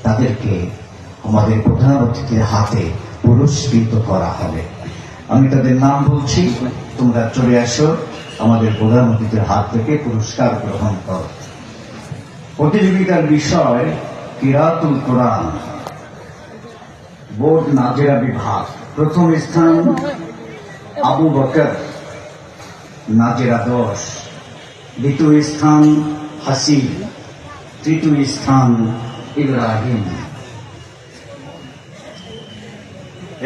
তাদেরকে আমাদের প্রধান অতিথির হাতে পুরস্কৃত করা হবে। আমি তাদের নাম বলছি, তোমরা চলে আসো, আমাদের প্রধান অতিথির হাত থেকে পুরস্কার গ্রহণ করো। প্রতিযোগিতার বিষয় কিরাতুল কোরআন, বোর্ড নাজেরা বিভাগ। প্রথম স্থান আবু বকর, নাজেরা 10। দ্বিতীয় স্থান হাসিব, তৃতীয় স্থান ইব্রাহিম।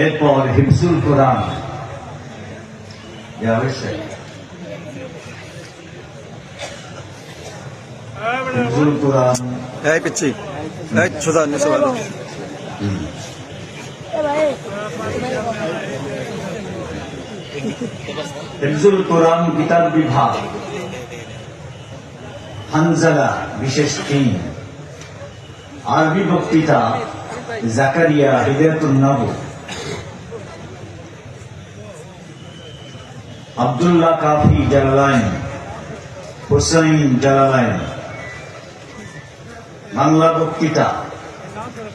এরপর হিফজুল কোরআন হয়েছে। হিফজুল কোরআন পিচ্ছি সোজা নিচে ভালো। হিফজুল কোরআন কিতাব বিভাগ হানজালা বিশেষ টিম। আরবি বক্তৃতা জাকারিয়া হিদায়াতুন নবী। আব্দুল্লাহ কাফি জালালাইন, হুসাইন জালালাইন। বাংলা বক্তৃতা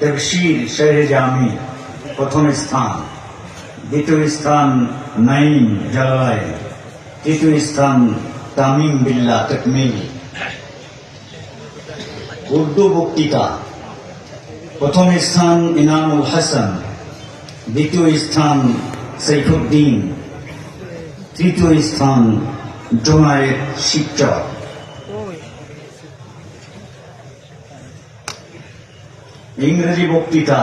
তাফসীর শারহে জামি, প্রথম স্থান। দ্বিতীয় স্থান নাইম জালালাইন। তৃতীয় স্থান তামিম বিল্লাহ তাকমিল। উর্দু বক্তৃতা প্রথম স্থান ইনামুল হাসান, দ্বিতীয় স্থান সাইফুদ্দিন, তৃতীয় স্থান জুনায়েদ শিবচর। ইংরেজি বক্তৃতা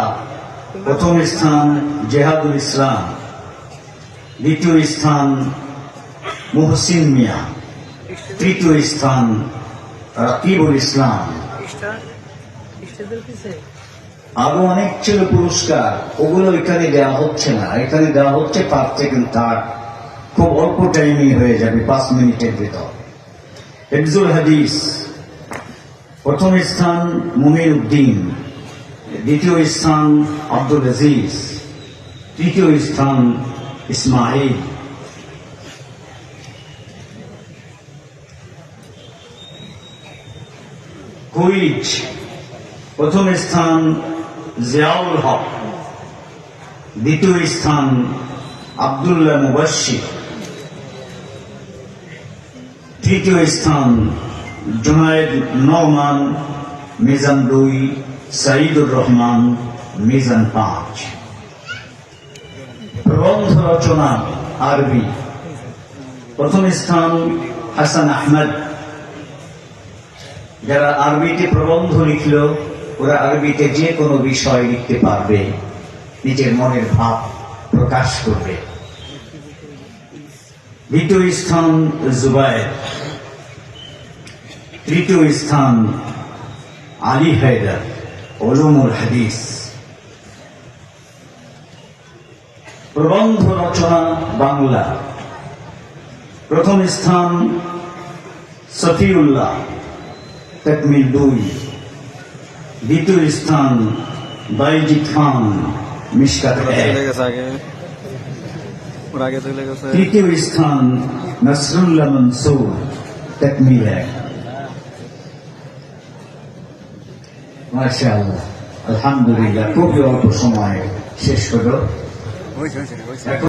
প্রথম স্থান জেহাদুল ইসলাম, দ্বিতীয় স্থান মুহসিন মিয়া, তৃতীয় স্থান রাকিবুল ইসলাম। আরো অনেক ছিল পুরস্কার, ওগুলো এখানে দেওয়া হচ্ছে না। এখানে দেওয়া হচ্ছে ফার্স্ট সেকেন্ড থার্ড, খুব অল্প টাইমে হয়ে যাবে, 5 মিনিটের ভিতর। হিফজুল হাদিস প্রথম স্থান মুমিন উদ্দিন, দ্বিতীয় স্থান আব্দুল আজিজ, তৃতীয় স্থান ইসমাইল। কুইজ প্রথম স্থান জিয়াউল হক, দ্বিতীয় স্থান আব্দুল্লাহ মুবাশশির, তৃতীয় স্থান জুনায়েদ নওমান, মিজান 2, সাইদুর রহমান, মিজান 5। প্রবন্ধ রচনা আরবি প্রথম স্থান হাসান আহমদ। যারা আরবিতে প্রবন্ধ লিখল, ওরা আরবিতে যে কোনো বিষয় লিখতে পারবে, নিজের মনের ভাব প্রকাশ করবে। দ্বিতীয় স্থান জুবায়ের, তৃতীয় স্থান আলী হায়দার, উলুমুল হাদিস। প্রবন্ধ রচনা বাংলা প্রথম স্থান সফিউল্লাহ, তাকমিল 2। দ্বিতীয় স্থান বাইজিদ খান, মিশকাত 1। তৃতীয় স্থান নসরুল্লাহ মনসুর, তাকমিল 1। মাশাআল্লাহ, আলহামদুলিল্লাহ, খুবই অল্প সময় শেষ হলো।